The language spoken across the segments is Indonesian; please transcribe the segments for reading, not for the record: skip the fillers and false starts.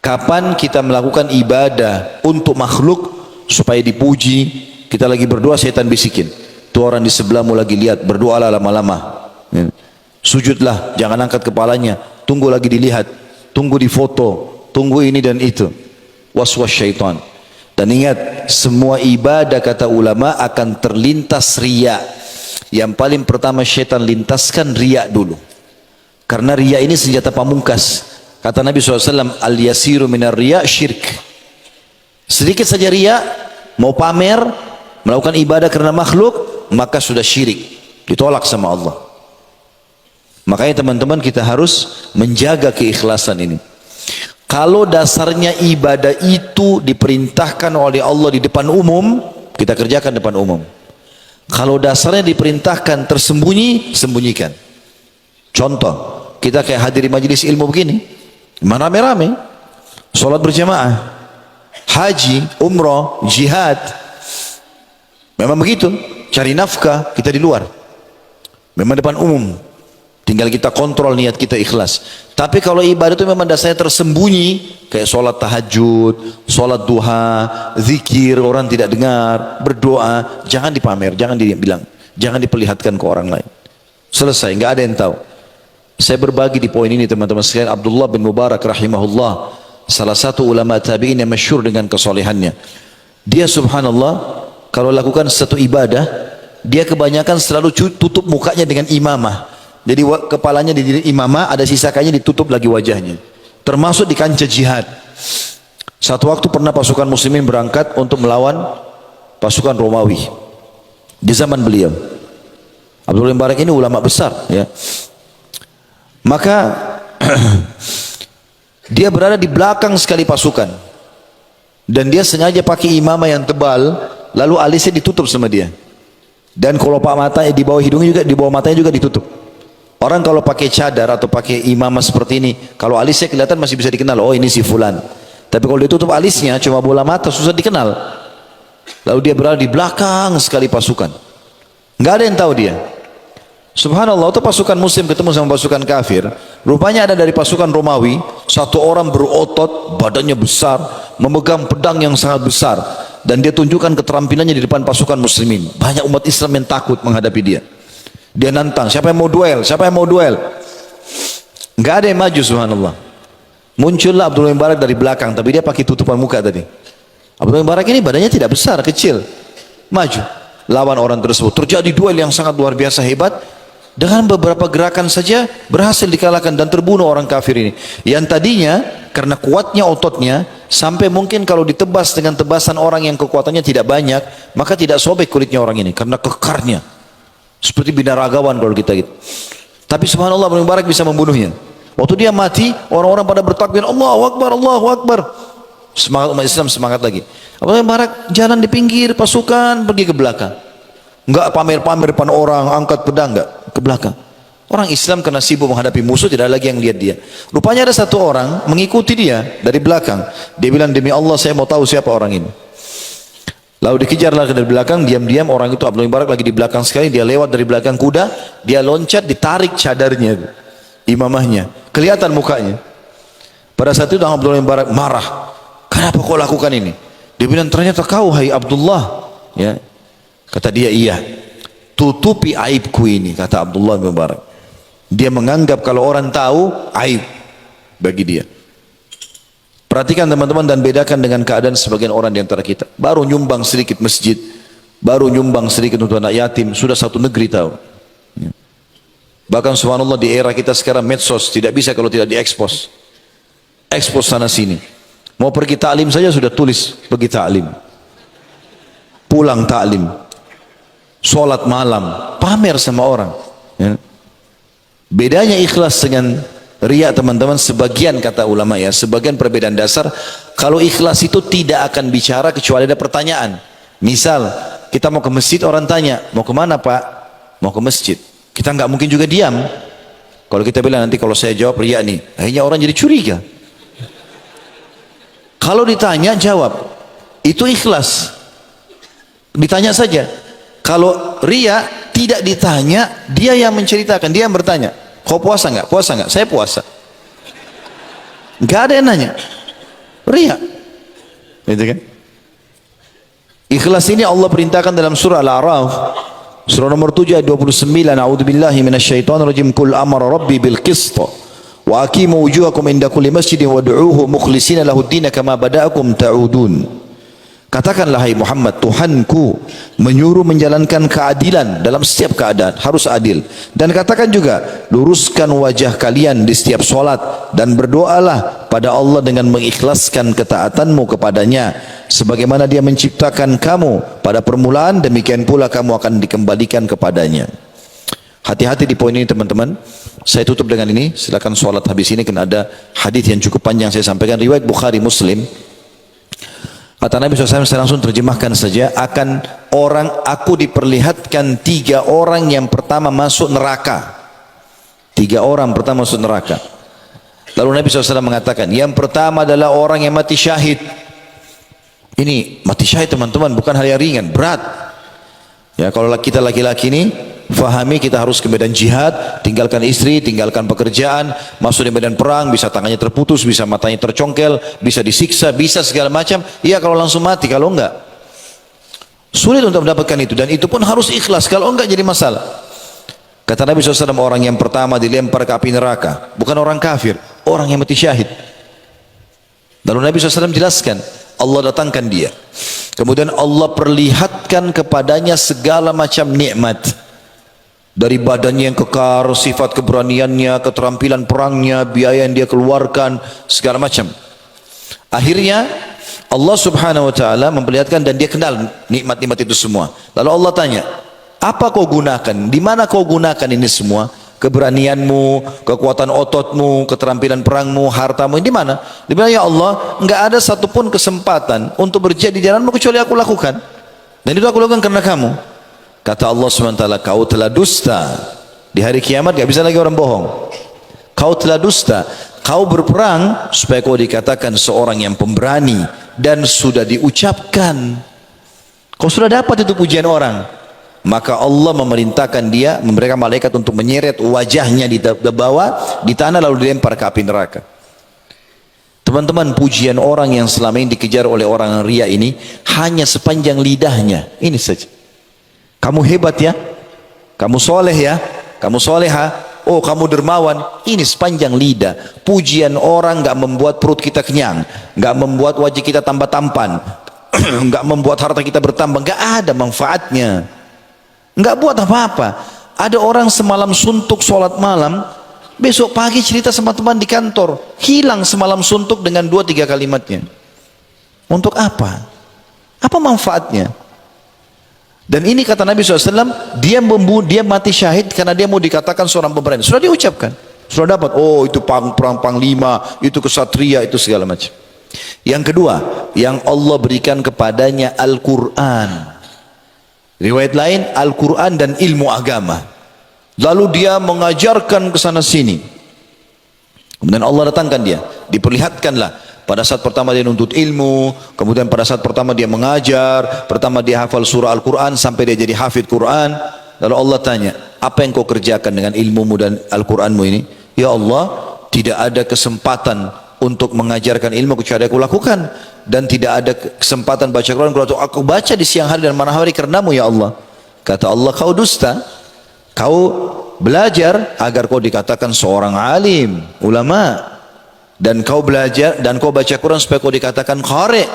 Kapan kita melakukan ibadah untuk makhluk supaya dipuji, kita lagi berdoa setan bisikin, tuh orang di sebelahmu lagi lihat, berdoalah lama-lama. Sujudlah, jangan angkat kepalanya, tunggu lagi dilihat, tunggu difoto, tunggu ini dan itu. Waswas syaitan. Dan ingat, semua ibadah kata ulama akan terlintas riya. Yang paling pertama syaitan lintaskan riya dulu. Karena riya ini senjata pamungkas. Kata Nabi SAW, al-yasiru minar riya syirk. Sedikit saja riya, mau pamer, melakukan ibadah karena makhluk, maka sudah syirik. Ditolak sama Allah. Makanya teman-teman kita harus menjaga keikhlasan ini. Kalau dasarnya ibadah itu diperintahkan oleh Allah di depan umum, kita kerjakan depan umum. Kalau dasarnya diperintahkan tersembunyi, sembunyikan. Contoh, kita kayak hadiri majelis ilmu begini, rame-rame, sholat berjamaah, haji, umrah, jihad, memang begitu. Cari nafkah, kita di luar, memang depan umum. Tinggal kita kontrol niat kita ikhlas. Tapi kalau ibadah itu memang dasarnya tersembunyi, kayak sholat tahajud, sholat duha, zikir, orang tidak dengar, berdoa, jangan dipamer, jangan dibilang, jangan diperlihatkan ke orang lain. Selesai, nggak ada yang tahu. Saya berbagi di poin ini teman-teman sekalian. Abdullah bin Mubarak rahimahullah, salah satu ulama tabi'in yang masyhur dengan kesolehannya. Dia subhanallah, kalau lakukan satu ibadah, dia kebanyakan selalu tutup mukanya dengan imamah. Jadi kepalanya di imamah, ada sisa kainnya ditutup lagi wajahnya. Termasuk di kancah jihad. Satu waktu pernah pasukan muslimin berangkat untuk melawan pasukan Romawi. Di zaman beliau. Abdullah bin Mubarak ini ulama besar, ya. Maka dia berada di belakang sekali pasukan. Dan dia sengaja pakai imamah yang tebal, lalu alisnya ditutup sama dia. Dan kalau pak matanya di bawah hidungnya juga, di bawah matanya juga ditutup. Orang kalau pakai cadar atau pakai imamah seperti ini, kalau alisnya kelihatan masih bisa dikenal, oh ini si fulan. Tapi kalau ditutup alisnya, cuma bola mata, susah dikenal. Lalu dia berada di belakang sekali pasukan. Nggak ada yang tahu dia. Subhanallah, itu pasukan muslim ketemu sama pasukan kafir. Rupanya ada dari pasukan Romawi, satu orang berotot, badannya besar, memegang pedang yang sangat besar. Dan dia tunjukkan keterampilannya di depan pasukan muslimin. Banyak umat Islam yang takut menghadapi dia. Dia nantang, siapa yang mau duel? Siapa yang mau duel? Nggak ada yang maju, subhanallah. Muncullah Abdullah bin Mubarak dari belakang, tapi dia pakai tutupan muka tadi. Abdullah bin Mubarak ini badannya tidak besar, kecil. Maju, lawan orang tersebut. Terjadi duel yang sangat luar biasa hebat. Dengan beberapa gerakan saja berhasil dikalahkan dan terbunuh orang kafir ini. Yang tadinya karena kuatnya ototnya, sampai mungkin kalau ditebas dengan tebasan orang yang kekuatannya tidak banyak, maka tidak sobek kulitnya orang ini karena kekarnya. Seperti binaragawan kalau kita gitu. Tapi subhanallah Abdullah bin Mubarak bisa membunuhnya. Waktu dia mati, orang-orang pada bertakbir, Allahu Akbar, Allahu Akbar. Semangat umat Islam semangat lagi. Abdullah bin Mubarak jalan di pinggir pasukan, pergi ke belakang. Enggak pamer-pamer depan orang, angkat pedang, enggak, ke belakang. Orang Islam karena sibuk menghadapi musuh, tidak ada lagi yang lihat dia. Rupanya ada satu orang mengikuti dia dari belakang. Dia bilang, demi Allah saya mau tahu siapa orang ini. Lalu dikejarlah dari belakang, diam-diam orang itu, Abdullah bin Mubarak lagi di belakang sekali, dia lewat dari belakang kuda, dia loncat, ditarik cadarnya, imamahnya, kelihatan mukanya. Pada saat itu Abdullah bin Mubarak marah, kenapa kau lakukan ini? Dia bilang, ternyata kau hai Abdullah, ya. Kata dia, iya, tutupi aibku ini, kata Abdullah bin Mubarak. Dia menganggap kalau orang tahu, aib bagi dia. Perhatikan teman-teman dan bedakan dengan keadaan sebagian orang di antara kita. Baru nyumbang sedikit masjid, baru nyumbang sedikit untuk anak yatim, sudah satu negeri tahu. Bahkan subhanallah di era kita sekarang medsos tidak bisa kalau tidak diekspos. Ekspos sana sini. Mau pergi taklim saja sudah tulis pergi taklim. Pulang taklim. Sholat malam, pamer sama orang. Ya. Bedanya ikhlas dengan riya teman-teman, sebagian kata ulama ya, sebagian perbedaan dasar. Kalau ikhlas itu tidak akan bicara kecuali ada pertanyaan. Misal kita mau ke masjid, orang tanya, mau kemana pak? Mau ke masjid. Kita nggak mungkin juga diam. Kalau kita bilang nanti kalau saya jawab riya nih, akhirnya orang jadi curiga. Kalau ditanya jawab, itu ikhlas. Ditanya saja. Kalau riya tidak ditanya, dia yang menceritakan, dia yang bertanya. Kau puasa nggak? Puasa nggak? Saya puasa. Nggak ada yang nanya. Riya. Gitu kan? Ikhlas ini Allah perintahkan dalam surah Al-A'raf, surah nomor 7 ayat 29. A'udzubillahi minasyaitonirrajim. Qul amara rabbi bil qist wa aqimu wujuhakum inda kulli masjidin wad'uuhu mukhlishina lahu ad-din kama bada'akum ta'udun. Katakanlah hai Muhammad, Tuhanku menyuruh menjalankan keadilan dalam setiap keadaan, harus adil. Dan katakan juga, luruskan wajah kalian di setiap solat dan berdoalah pada Allah dengan mengikhlaskan ketaatanmu kepadanya. Sebagaimana dia menciptakan kamu pada permulaan, demikian pula kamu akan dikembalikan kepadanya. Hati-hati di poin ini teman-teman. Saya tutup dengan ini, silakan solat habis ini, karena ada hadis yang cukup panjang saya sampaikan, riwayat Bukhari Muslim. Kata Nabi SAW, saya langsung terjemahkan saja, akan aku diperlihatkan 3 orang yang pertama masuk neraka. 3 orang pertama masuk neraka. Lalu Nabi SAW mengatakan, yang pertama adalah orang yang mati syahid. Ini mati syahid teman-teman, bukan hal yang ringan, berat. Ya, kalau kita laki-laki ini, fahami kita harus ke medan jihad, tinggalkan istri, tinggalkan pekerjaan, masuk di medan perang, bisa tangannya terputus, bisa matanya tercongkel, bisa disiksa, bisa segala macam. Iya kalau langsung mati, kalau enggak sulit untuk mendapatkan itu, dan itu pun harus ikhlas, kalau enggak jadi masalah. Kata Nabi SAW, orang yang pertama dilempar ke api neraka bukan orang kafir, orang yang mati syahid. Lalu Nabi SAW jelaskan, Allah datangkan dia, kemudian Allah perlihatkan kepadanya segala macam nikmat. Dari badannya yang kekar, sifat keberaniannya, keterampilan perangnya, biaya yang dia keluarkan, segala macam. Akhirnya Allah Subhanahu wa taala memperlihatkan dan dia kenal nikmat-nikmat itu semua. Lalu Allah tanya, apa kau gunakan? Di mana kau gunakan ini semua? Keberanianmu, kekuatan ototmu, keterampilan perangmu, hartamu, di mana? Dia bilang, ya Allah, enggak ada satupun kesempatan untuk berjihad di jalanmu kecuali aku lakukan. Dan itu aku lakukan karena kamu. Kata Allah SWT, kau telah dusta. Di hari kiamat gak bisa lagi orang bohong. Kau telah dusta. Kau berperang supaya kau dikatakan seorang yang pemberani, dan sudah diucapkan. Kau sudah dapat itu pujian orang. Maka Allah memerintahkan dia, memberikan malaikat untuk menyeret wajahnya di bawah, di tanah, lalu dilempar ke api neraka. Teman-teman, pujian orang yang selama ini dikejar oleh orang ria ini hanya sepanjang lidahnya. Ini saja. Kamu hebat ya, kamu soleh ya, kamu soleha, oh kamu dermawan. Ini sepanjang lidah. Pujian orang gak membuat perut kita kenyang, gak membuat wajah kita tambah tampan, gak membuat harta kita bertambah, gak ada manfaatnya, gak buat apa-apa. Ada orang semalam suntuk sholat malam, besok pagi cerita sama teman di kantor, hilang semalam suntuk dengan 2-3 kalimatnya. Untuk apa? Apa manfaatnya? Dan ini kata Nabi SAW, dia mati syahid karena dia mau dikatakan seorang pemberani. Sudah diucapkan, sudah dapat. Oh itu perang panglima, itu kesatria, itu segala macam. Yang kedua, yang Allah berikan kepadanya Al-Quran. Riwayat lain, Al-Quran dan ilmu agama. Lalu dia mengajarkan ke sana sini. Kemudian Allah datangkan dia, diperlihatkanlah. Pada saat pertama dia nuntut ilmu, kemudian pada saat pertama dia mengajar, pertama dia hafal surah Al-Quran sampai dia jadi hafid Quran. Lalu Allah tanya, apa yang kau kerjakan dengan ilmumu dan Al-Quranmu ini? Ya Allah, tidak ada kesempatan untuk mengajarkan ilmu kecuali aku lakukan, dan tidak ada kesempatan baca Quran kalau aku baca di siang hari dan malam hari karenamu ya Allah. Kata Allah, kau dusta. Kau belajar agar kau dikatakan seorang alim, ulama. Dan kau belajar dan kau baca Quran supaya kau dikatakan qari,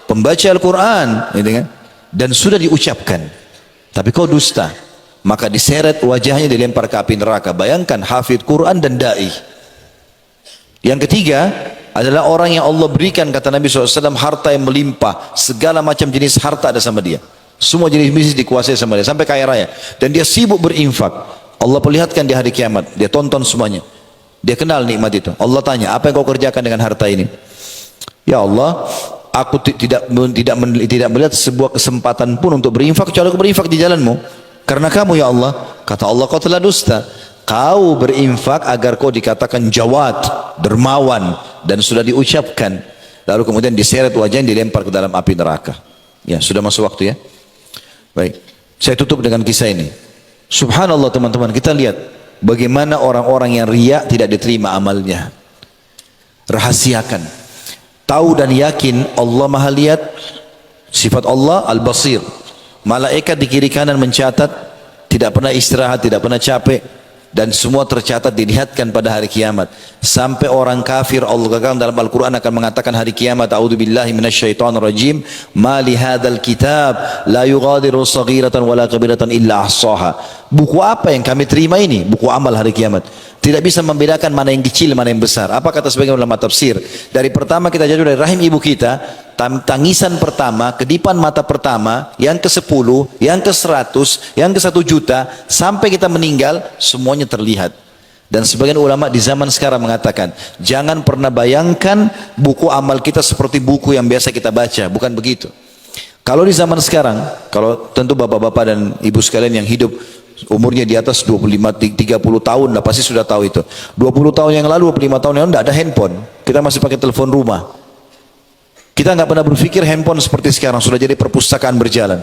pembaca Al-Quran, gitu kan? Dan sudah diucapkan, tapi kau dusta, maka diseret wajahnya, dilempar ke api neraka. Bayangkan hafid Quran dan dai. Yang ketiga adalah orang yang Allah berikan, kata Nabi SAW, harta yang melimpah, segala macam jenis harta ada sama dia, semua jenis bisnis dikuasai sama dia, sampai kaya raya, dan dia sibuk berinfak. Allah perlihatkan di hari kiamat, dia tonton semuanya. Dia kenal nikmat itu. Allah tanya, apa yang kau kerjakan dengan harta ini? Ya Allah, aku tidak melihat sebuah kesempatan pun untuk berinfak kecuali aku berinfak di jalanmu karena kamu ya Allah. Kata Allah, kau telah dusta. Kau berinfak agar kau dikatakan jawad, dermawan, dan sudah diucapkan. Lalu kemudian diseret wajahnya, dilempar ke dalam api neraka. Ya, sudah masuk waktu ya. Baik, saya tutup dengan kisah ini. Subhanallah teman-teman, kita lihat bagaimana orang-orang yang riya tidak diterima amalnya. Rahasiakan. tahu dan yakin Allah Maha lihat, sifat Allah Al-Basir. Malaikat di kiri kanan mencatat, tidak pernah istirahat, tidak pernah capek, dan semua tercatat dilihatkan pada hari kiamat. Sampai orang kafir, Allah katakan dalam Al-Quran akan mengatakan hari kiamat, a'udzubillahi minasyaitonir rajim, ma li hadzal kitab la yughadiru saghiratan wala kabiratan illa ahsaha. Buku apa yang kami terima ini? Buku amal hari kiamat. Tidak bisa membedakan mana yang kecil, mana yang besar. Apa kata sebagian ulama tafsir? Dari pertama kita jatuh dari rahim ibu kita, tangisan pertama, kedipan mata pertama, yang ke-10, yang ke-100, yang ke-1 juta, sampai kita meninggal, semuanya terlihat. Dan sebagian ulama di zaman sekarang mengatakan, jangan pernah bayangkan buku amal kita seperti buku yang biasa kita baca. Bukan begitu. Kalau di zaman sekarang, kalau tentu bapak-bapak dan ibu sekalian yang hidup umurnya di atas 25-30 tahun lah pasti sudah tahu itu. 20 tahun yang lalu, 25 tahun yang lalu tidak ada handphone. Kita masih pakai telepon rumah. Kita nggak pernah berpikir handphone seperti sekarang sudah jadi perpustakaan berjalan.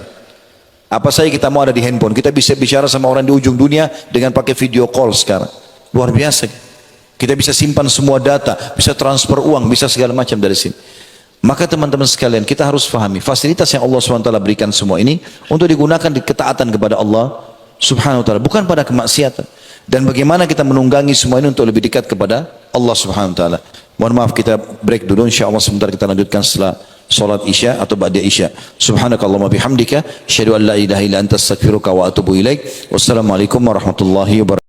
Apa saja kita mau ada di handphone. Kita bisa bicara sama orang di ujung dunia dengan pakai video call sekarang. Luar biasa. Kita bisa simpan semua data, bisa transfer uang, bisa segala macam dari sini. Maka teman-teman sekalian, kita harus pahami fasilitas yang Allah SWT berikan semua ini untuk digunakan di ketaatan kepada Allah Subhanahu wa ta'ala, bukan pada kemaksiatan. Dan bagaimana kita menunggangi semua ini untuk lebih dekat kepada Allah Subhanahu wa ta'ala. Mohon maaf, kita break dulu, insyaallah sebentar kita lanjutkan setelah salat Isya atau ba'da Isya. Subhanakallahumma bihamdika asyhadu an la ilaha illa anta astaghfiruka wa atubu ilaik. Wassalamualaikum warahmatullahi wabarakatuh.